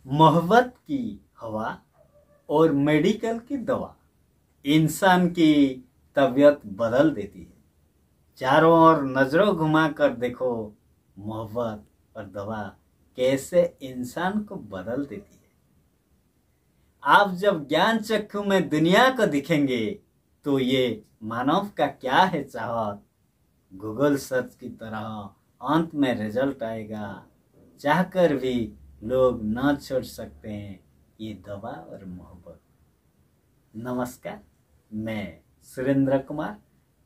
मोहब्बत की हवा और मेडिकल की दवा इंसान की तबीयत बदल देती है। चारों ओर नजरों घुमा कर देखो, मोहब्बत और दवा कैसे इंसान को बदल देती है। आप जब ज्ञान चक्षु में दुनिया को दिखेंगे तो ये मानव का क्या है चाहत, गूगल सर्च की तरह अंत में रिजल्ट आएगा। चाहकर भी लोग न छोड़ सकते हैं ये दवा और मोहब्बत। नमस्कार, मैं सुरेंद्र कुमार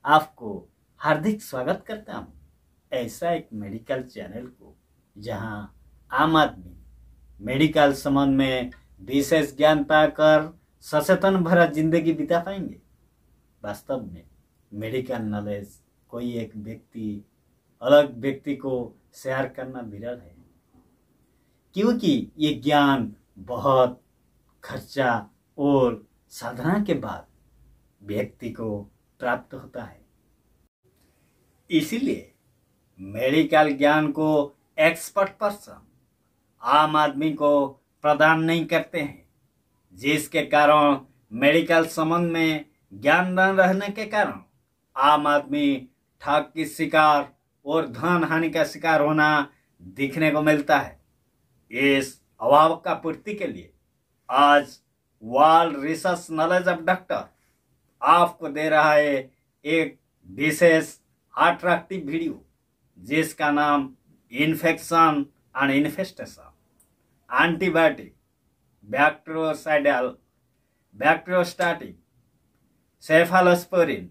आपको हार्दिक स्वागत करता हूँ ऐसा एक मेडिकल चैनल को, जहां आम आदमी मेडिकल संबंध में विशेष ज्ञान पाकर सचेतन भरा जिंदगी बिता पाएंगे। वास्तव में मेडिकल नॉलेज कोई एक व्यक्ति अलग व्यक्ति को शेयर करना विरल है, क्योंकि ये ज्ञान बहुत खर्चा और साधना के बाद व्यक्ति को प्राप्त होता है। इसीलिए मेडिकल ज्ञान को एक्सपर्ट पर्सन आम आदमी को प्रदान नहीं करते हैं, जिसके कारण मेडिकल संबंध में ज्ञान न रहने के कारण आम आदमी ठग की शिकार और धन हानि का शिकार होना दिखने को मिलता है। इस अभाव का पूर्ति के लिए आज world research knowledge of doctor आपको दे रहा है एक विशेष अट्रैक्टिव वीडियो, जिसका नाम infection and infestation, antibiotic, bacteriocidal, bacteriostatic, cephalosporin,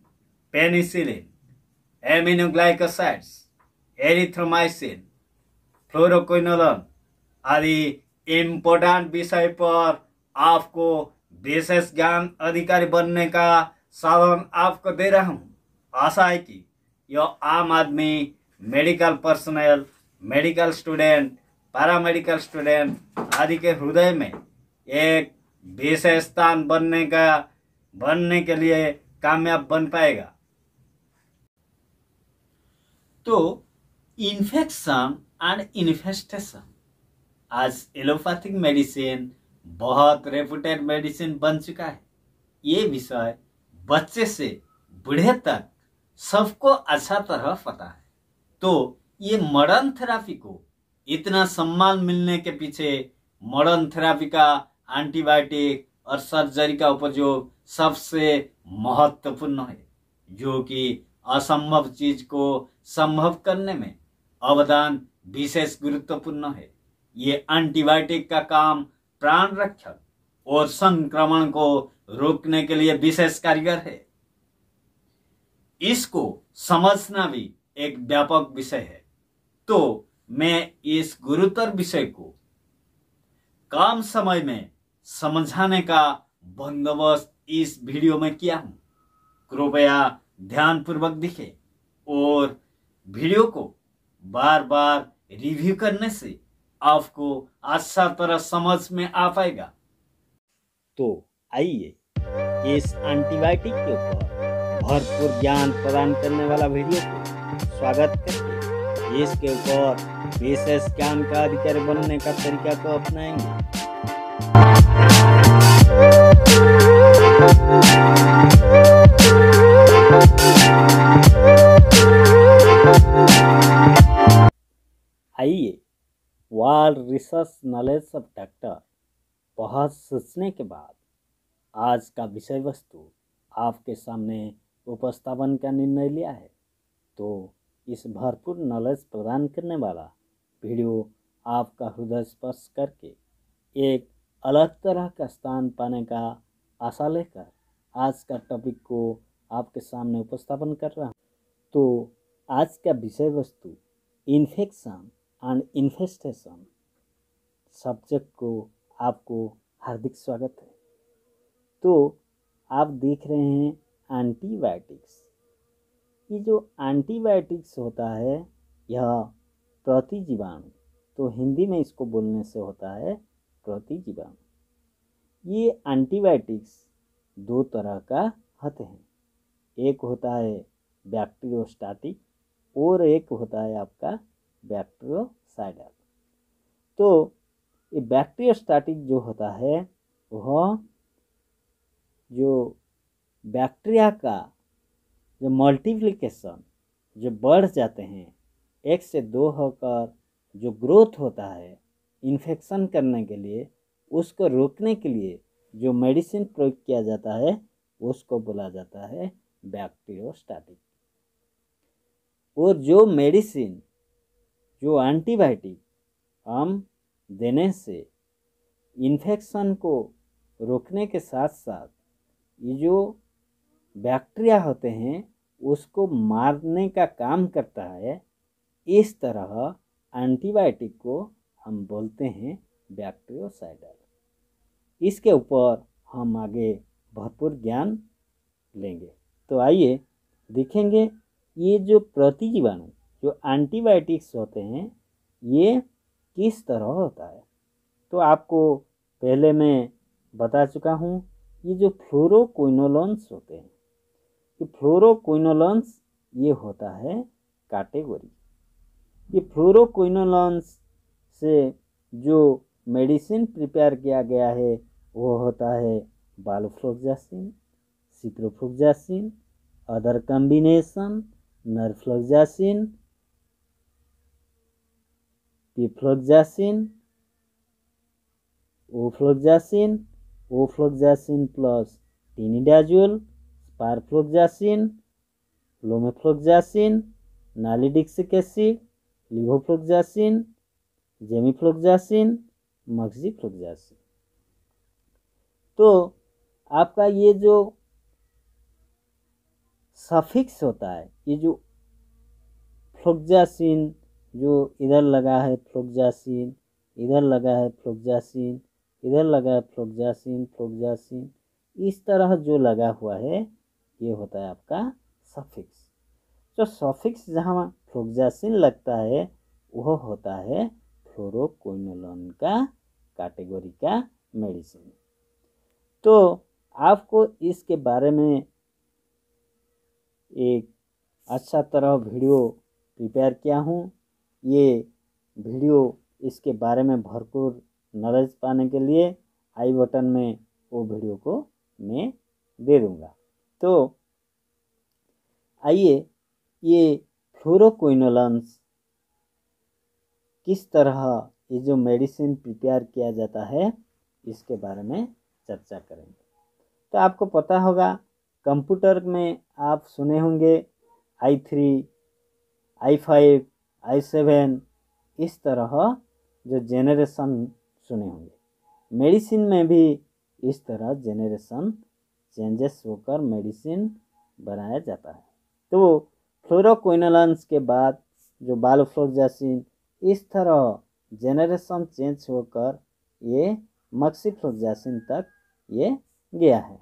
penicillin, aminoglycosides, erythromycin, fluoroquinolone आदि इम्पोर्टेंट विषय पर आपको विशेष ज्ञान अधिकारी बनने का साधन आपको दे रहा हूँ। आशा है कि यह आम आदमी, medical personnel, medical student, paramedical student आदि के हृदय में एक विशेष स्थान बनने के लिए कामयाब बन पाएगा। तो इन्फेक्शन एंड इन्फेस्टेशन आज एलोपैथिक मेडिसिन बहुत रेपुटेड मेडिसिन बन चुका है। ये विषय बच्चे से बूढ़े तक सबको अच्छा तरह पता है। तो ये मॉडर्न थेरापी को इतना सम्मान मिलने के पीछे मॉडर्न थेरापी का एंटीबायोटिक और सर्जरी का उपयोग सबसे महत्वपूर्ण है, जो कि असंभव चीज को संभव करने में अवदान विशेष गुरुत्वपूर्ण है। ये एंटीबायोटिक का काम प्राण रक्षक और संक्रमण को रोकने के लिए विशेष कारगर है। इसको समझना भी एक व्यापक विषय है। तो मैं इस गुरुतर विषय को कम समय में समझाने का बंदोबस्त इस वीडियो में किया हूं। कृपया ध्यानपूर्वक देखें और वीडियो को बार बार रिव्यू करने से आपको अच्छा तरह समझ में आ पाएगा। तो आइए इस एंटीबायोटिक के ऊपर भरपूर ज्ञान प्रदान करने वाला वीडियो को स्वागत करके इसके ऊपर विशेष ज्ञान का अधिकारी बनने का तरीका को अपनाएंगे। आइए world research knowledge of doctor बहुत सोचने के बाद आज का विषय वस्तु आपके सामने उपस्थापन का निर्णय लिया है। तो इस भरपूर नॉलेज प्रदान करने वाला वीडियो आपका हृदय स्पर्श करके एक अलग तरह का स्थान पाने का आशा लेकर आज का टॉपिक को आपके सामने उपस्थापन कर रहा हूँ। तो आज का विषय वस्तु इन्फेक्शन एंड इन्फेस्टेशन सब्जेक्ट को आपको हार्दिक स्वागत है। तो आप देख रहे हैं एंटीबायोटिक्स। ये जो एंटीबायोटिक्स होता है यह प्रतिजीवाणु, तो हिंदी में इसको बोलने से होता है प्रतिजीवाणु। ये एंटीबायोटिक्स दो तरह का होते हैं, एक होता है बैक्टीरियोस्टैटिक और एक होता है आपका बैक्टीरियोसाइडल। तो ये बैक्टीरियोस्टैटिक जो होता है वह जो बैक्टीरिया का जो मल्टीप्लिकेशन जो बढ़ जाते हैं, एक से दो होकर जो ग्रोथ होता है इन्फेक्शन करने के लिए, उसको रोकने के लिए जो मेडिसिन प्रयोग किया जाता है उसको बोला जाता है बैक्टीरियोस्टैटिक। और जो मेडिसिन जो एंटीबायोटिक हम देने से इन्फेक्शन को रोकने के साथ साथ ये जो बैक्टीरिया होते हैं उसको मारने का काम करता है, इस तरह एंटीबायोटिक को हम बोलते हैं बैक्टीरियोसाइडल। इसके ऊपर हम आगे भरपूर ज्ञान लेंगे। तो आइए देखेंगे ये जो प्रतिजीवाणु जो एंटीबायोटिक्स होते हैं ये किस तरह होता है। तो आपको पहले मैं बता चुका हूँ, ये जो फ्लोरोक्विनोलोन्स होते हैं, ये फ्लोरोक्विनोलोन्स ये होता है कैटेगरी। ये फ्लोरोक्विनोलोन्स से जो मेडिसिन प्रिपेयर किया गया है वो होता है balofloxacin, ciprofloxacin, other combination, norfloxacin, pefloxacin, ofloxacin plus tinidazole, sparfloxacin, lomefloxacin, nalidixic acid, levofloxacin, gemifloxacin, moxifloxacin. तो आपका ये जो सफिक्स होता है, ये जो फ्लोक्सासिन जो इधर लगा है फ्लोक्सासिन, इधर लगा है फ्लोक्सासिन, इधर लगा है फ्लोक्सासिन, फ्लोक्सासिन, इस तरह जो लगा हुआ है ये होता है आपका सफिक्स। जो सफिक्स जहाँ फ्लोक्सासिन लगता है वह होता है फ्लोरोक्विनोलोन का कैटेगरी का मेडिसिन। तो आपको इसके बारे में एक अच्छा तरह वीडियो प्रिपेयर किया हूँ। ये वीडियो इसके बारे में भरपूर नॉलेज पाने के लिए आई बटन में वो वीडियो को मैं दे दूँगा। तो आइए ये फ्लोरोक्विनोलोन्स किस तरह ये जो मेडिसिन प्रिपेयर किया जाता है इसके बारे में चर्चा करेंगे। तो आपको पता होगा कंप्यूटर में आप सुने होंगे i3, i5, i7 इस तरह जो जेनरेशन सुने होंगे। मेडिसिन में भी इस तरह जेनरेशन चेंजेस होकर मेडिसिन बनाया जाता है। तो फ्लोरोक्विनोलोन्स के बाद जो बालोफ्लोक्सासिन इस तरह जेनरेशन चेंज होकर ये मक्सीफ्लोक्सासिन तक ये गया है।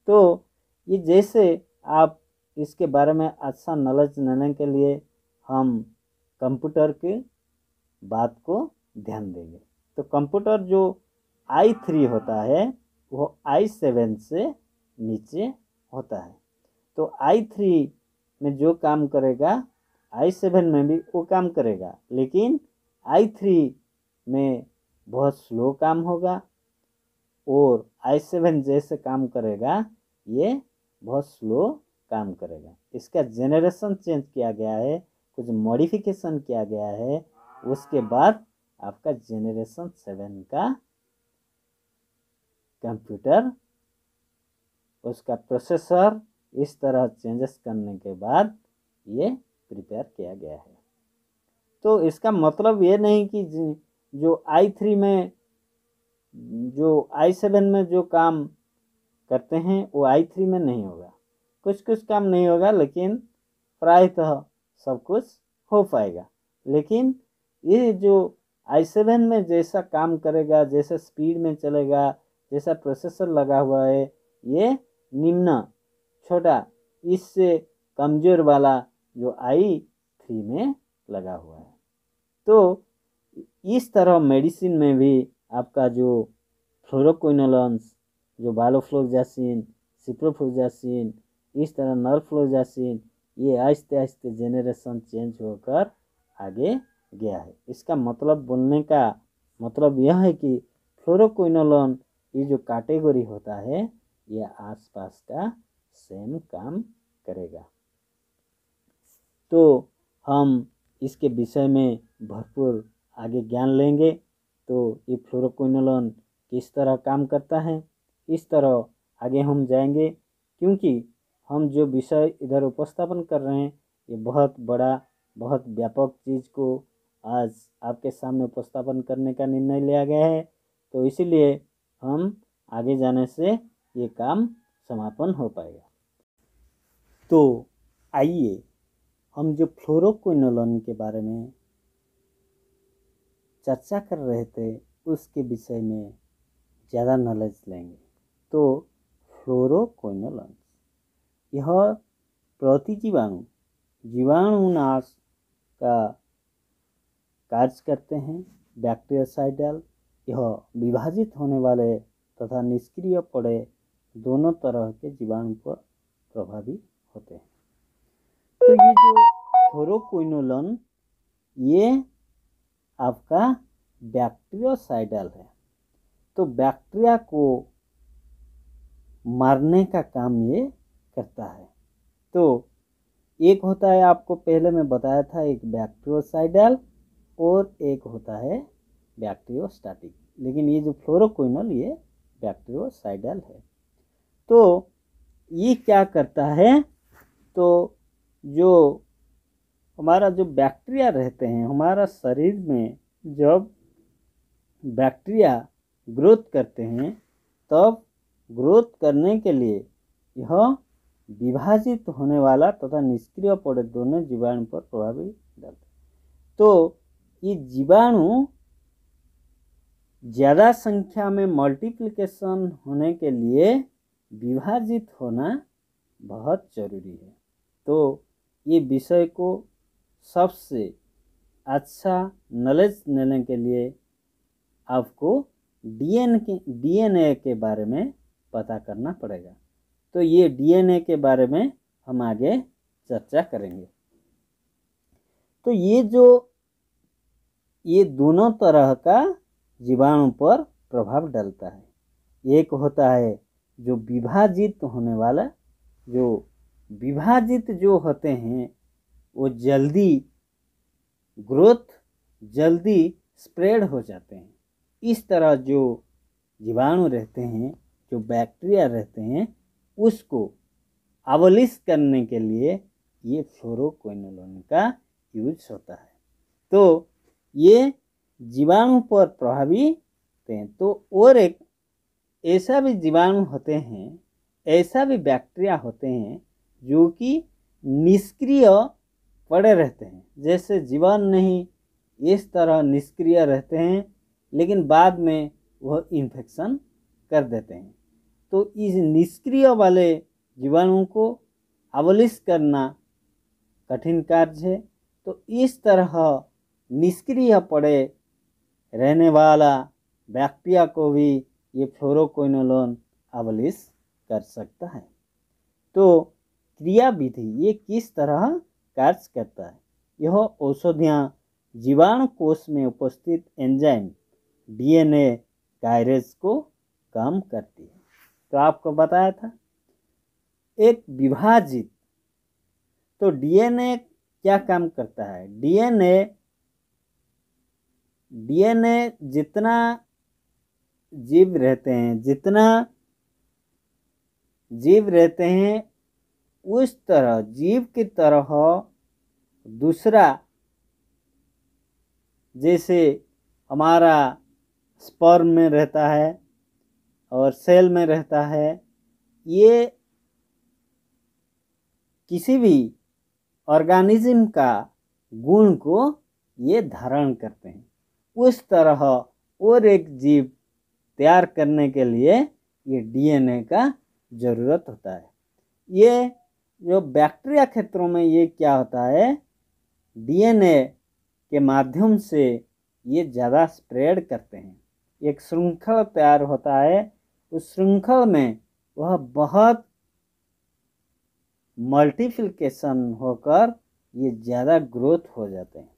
तो ये जैसे आप इसके बारे में अच्छा नॉलेज लेने के लिए हम कंप्यूटर की बात को ध्यान देंगे। तो कंप्यूटर जो i3 होता है वो i7 से नीचे होता है। तो i3 में जो काम करेगा i7 में भी वो काम करेगा, लेकिन i3 में बहुत स्लो काम होगा और i7 जैसे काम करेगा ये बहुत स्लो काम करेगा। इसका जेनरेशन चेंज किया गया है, कुछ मॉडिफिकेशन किया गया है, उसके बाद आपका जेनरेशन 7 का कंप्यूटर उसका प्रोसेसर इस तरह चेंजेस करने के बाद ये प्रिपेयर किया गया है। तो इसका मतलब ये नहीं कि जो i3 में जो i7 में जो काम करते हैं वो i3 में नहीं होगा। कुछ कुछ काम नहीं होगा, लेकिन प्रायतः सब कुछ हो पाएगा। लेकिन ये जो i7 में जैसा काम करेगा, जैसा स्पीड में चलेगा, जैसा प्रोसेसर लगा हुआ है, ये निम्न छोटा इससे कमज़ोर वाला जो i3 में लगा हुआ है। तो इस तरह मेडिसिन में भी आपका जो फ्लोरोक्विनोलोन्स जो बालोफ्लोक्सासिन, सिप्रोफ्लोक्सासिन, इस तरह नरफ्लोक्सासिन ये आहिस्ते आहिस्ते जेनरेशन चेंज होकर आगे गया है। इसका मतलब बोलने का मतलब यह है कि फ्लोरोक्विनोलोन ये जो कैटेगरी होता है ये आसपास का सेम काम करेगा। तो हम इसके विषय में भरपूर आगे ज्ञान लेंगे। तो ये फ्लोरोक्विनोलोन किस तरह काम करता है इस तरह आगे हम जाएंगे, क्योंकि हम जो विषय इधर उपस्थापन कर रहे हैं ये बहुत बड़ा बहुत व्यापक चीज़ को आज आपके सामने उपस्थापन करने का निर्णय लिया गया है। तो इसीलिए हम आगे जाने से ये काम समापन हो पाएगा। तो आइए हम जो फ्लोरोक्विनोलोन के बारे में चर्चा कर रहे थे उसके विषय में ज़्यादा नॉलेज लेंगे। तो फ्लोरोक्विनोलोन यह प्रतिजीवाणु जीवाणुनाश का कार्य करते हैं। बैक्टीरियासाइडल यह विभाजित होने वाले तथा निष्क्रिय पड़े दोनों तरह के जीवाणु पर प्रभावी होते हैं। तो ये जो फ्लोरोक्विनोलोन ये आपका बैक्टीरियासाइडल है। तो बैक्टीरिया को मारने का काम ये करता है। तो एक होता है, आपको पहले मैं बताया था, एक बैक्टीरियोसाइडल और एक होता है बैक्टीरियोस्टैटिक, लेकिन ये जो फ्लोरोक्विनोल ये बैक्टीरियोसाइडल है। तो ये क्या करता है, तो जो हमारा जो बैक्टीरिया रहते हैं हमारा शरीर में, जब बैक्टीरिया ग्रोथ करते हैं तब ग्रोथ करने के लिए यह विभाजित होने वाला तथा निष्क्रिय पड़े दोनों जीवाणु पर प्रभावी डालते। तो ये जीवाणु ज़्यादा संख्या में मल्टीप्लिकेशन होने के लिए विभाजित होना बहुत जरूरी है। तो ये विषय को सबसे अच्छा नॉलेज लेने के लिए आपको डीएनए के बारे में पता करना पड़ेगा। तो ये डीएनए के बारे में हम आगे चर्चा करेंगे। तो ये दोनों तरह का जीवाणु पर प्रभाव डालता है। एक होता है जो विभाजित होने वाला, जो विभाजित जो होते हैं वो जल्दी ग्रोथ जल्दी स्प्रेड हो जाते हैं। इस तरह जो जीवाणु रहते हैं, जो बैक्टीरिया रहते हैं, उसको अबॉलिश करने के लिए ये फ्लोरोक्विनोलोन का यूज होता है। तो ये जीवाणु पर प्रभावी होते हैं। तो और एक ऐसा भी जीवाणु होते हैं, ऐसा भी बैक्टीरिया होते हैं जो कि निष्क्रिय पड़े रहते हैं, जैसे जीवन नहीं इस तरह निष्क्रिय रहते हैं, लेकिन बाद में वह इन्फेक्शन कर देते हैं। तो इस निष्क्रिय वाले जीवाणु को अबॉलिश करना कठिन कार्य है। तो इस तरह निष्क्रिय पड़े रहने वाला बैक्टीरिया को भी ये फ्लोरोक्विनोलोन अबॉलिश कर सकता है। तो क्रिया विधि ये किस तरह कार्य करता है, यह औषधियाँ जीवाणु कोश में उपस्थित एंजाइम डीएनए गायरेज को कम करती है। तो आपको बताया था एक विभाजित, तो डीएनए क्या काम करता है, डीएनए जितना जीव रहते हैं, जितना जीव रहते हैं उस तरह जीव की तरह दूसरा, जैसे हमारा स्पर्म में रहता है और सेल में रहता है, ये किसी भी ऑर्गेनिज्म का गुण को ये धारण करते हैं। उस तरह और एक जीव तैयार करने के लिए ये डीएनए का ज़रूरत होता है। ये जो बैक्टीरिया क्षेत्रों में ये क्या होता है, डीएनए के माध्यम से ये ज़्यादा स्प्रेड करते हैं। एक श्रृंखल तैयार होता है, उस श्रृंखल में वह बहुत मल्टीप्लिकेशन होकर ये ज़्यादा ग्रोथ हो जाते हैं।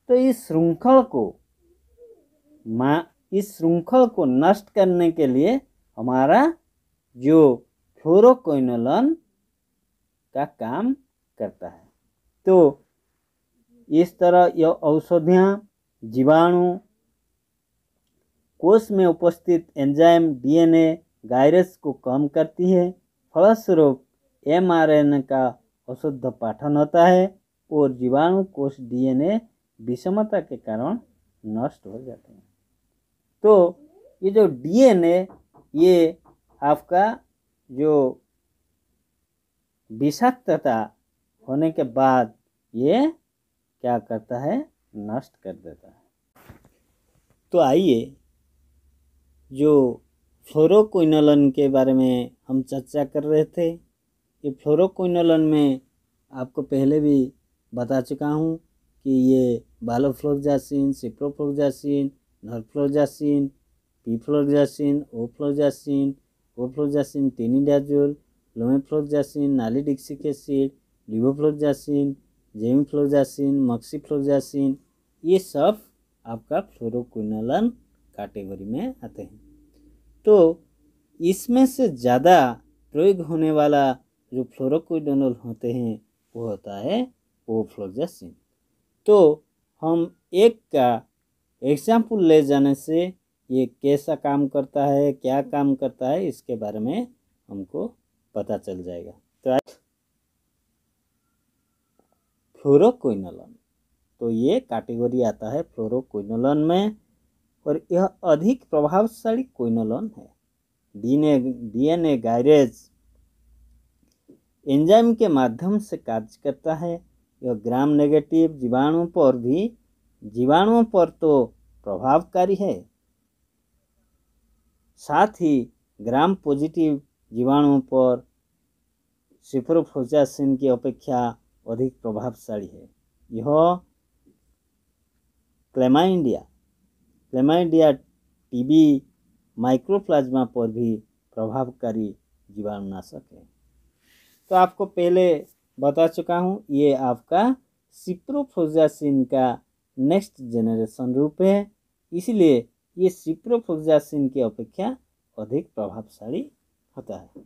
तो इस श्रृंखल को इस श्रृंखल को नष्ट करने के लिए हमारा जो फ्लोरोक्विनोलोन का काम करता है। तो इस तरह यह औषधियाँ जीवाणु, कोष में उपस्थित एंजाइम डीएनए वायरस को कम करती है। फलस्वरूप एमआरएनए का अशुद्ध पाठन होता है और जीवाणु कोष डीएनए विषमता के कारण नष्ट हो जाते हैं। तो ये जो डीएनए, ये आपका जो विषाक्तता होने के बाद ये क्या करता है, नष्ट कर देता है। तो आइए जो फ्लोरोक्विनोलोन के बारे में हम चर्चा कर रहे थे, ये फ्लोरोक्विनोलोन में आपको पहले भी बता चुका हूँ कि ये बालोफ्लोक्सासिन, ciprofloxacin, norfloxacin, पीफ्लोक्सासिन, ofloxacin, tinidazole, लोमेफ्लोक्सासिन, नालिडिक्सिक acid, levofloxacin, जेमिफ्लोक्सासिन, मॉक्सीफ्लोक्सासिन, ये सब आपका फ्लोरोक्विनोलोन कैटेगरी में आते हैं। तो इसमें से ज़्यादा प्रयोग होने वाला जो फ्लोरोक्विनोलोन होते हैं वो होता है ओफ्लोक्सासिन। तो हम एक का एग्जाम्पल ले जाने से ये कैसा काम करता है, क्या काम करता है, इसके बारे में हमको पता चल जाएगा। तो फ्लोरोक्विनोलोन, तो ये कैटेगरी आता है फ्लोरोक्विनोलोन में, और यह अधिक प्रभावशाली क्विनोलोन है। डीएनए गायरेज एंजाइम के माध्यम से कार्य करता है। यह ग्राम नेगेटिव जीवाणुओं पर तो प्रभावकारी है, साथ ही ग्राम पॉजिटिव जीवाणुओं पर सिप्रोफ्लोक्सासिन की अपेक्षा अधिक प्रभावशाली है। यह क्लैमाइडिया टीबी माइक्रोप्लाज्मा पर भी प्रभावकारी जीवाणुनाशक है। तो आपको पहले बता चुका हूँ, ये आपका सिप्रोफ्लोक्सासिन का नेक्स्ट जनरेशन रूप है, इसलिए ये सिप्रोफ्लोक्सासिन की अपेक्षा अधिक प्रभावशाली होता है।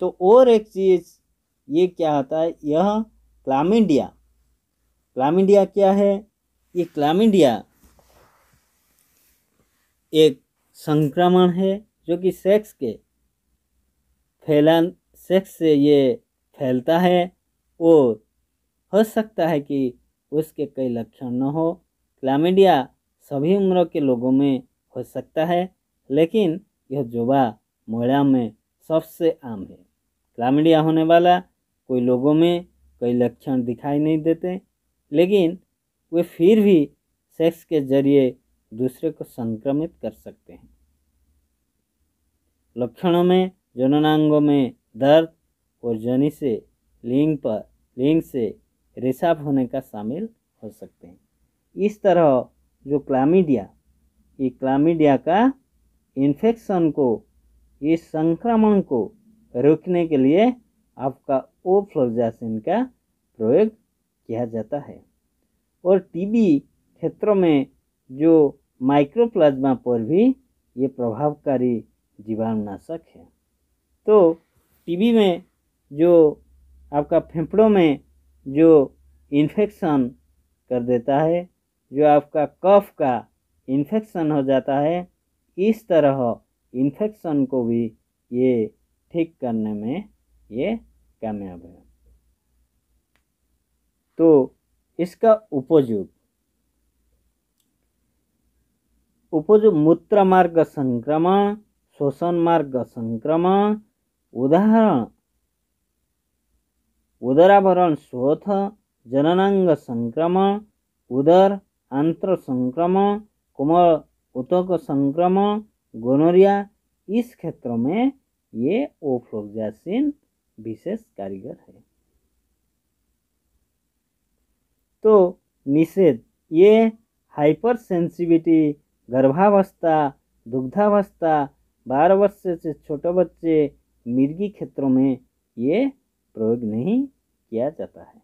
तो और एक चीज़ ये क्या होता है, यह क्लामिडिया क्या है? ये क्लामिडिया एक संक्रमण है जो कि सेक्स से ये फैलता है, और हो सकता है कि उसके कई लक्षण न हो। क्लामिडिया सभी उम्र के लोगों में हो सकता है, लेकिन यह युवा महिला में सबसे आम है। क्लामिडिया होने वाला कोई लोगों में कई लक्षण दिखाई नहीं देते, लेकिन वे फिर भी सेक्स के जरिए दूसरे को संक्रमित कर सकते हैं। लक्षणों में जननांगों में दर्द और जोनि से लिंग से रिसाव होने का शामिल हो सकते हैं। इस तरह जो क्लामिडिया का इन्फेक्शन को, इस संक्रमण को रोकने के लिए आपका ओफ्लोक्सासिन का प्रयोग किया जाता है। और टीबी क्षेत्रों में जो माइक्रोप्लाज्मा पर भी ये प्रभावकारी जीवाणुनाशक है। तो टीबी में जो आपका फेफड़ों में जो इन्फेक्शन कर देता है, जो आपका कफ का इन्फेक्शन हो जाता है, इस तरह इन्फेक्शन को भी ये ठीक करने में ये कामयाब है। तो इसका उपयोग मूत्र मार्ग संक्रमण, श्वसन मार्ग संक्रमण, उदराभरण शोथ, जननांग संक्रमण, उदर आंत्र संक्रमण, कोमल ऊतक संक्रमण, गोनोरिया, इस क्षेत्रों में ये ओफ्लोक्सासिन विशेष कारीगर है। तो निषेध, ये हाइपर सेंसिटिविटी गर्भावस्था, दुग्धावस्था, 12 वर्ष से छोटे बच्चे, मिर्गी क्षेत्रों में ये प्रयोग नहीं किया जाता है।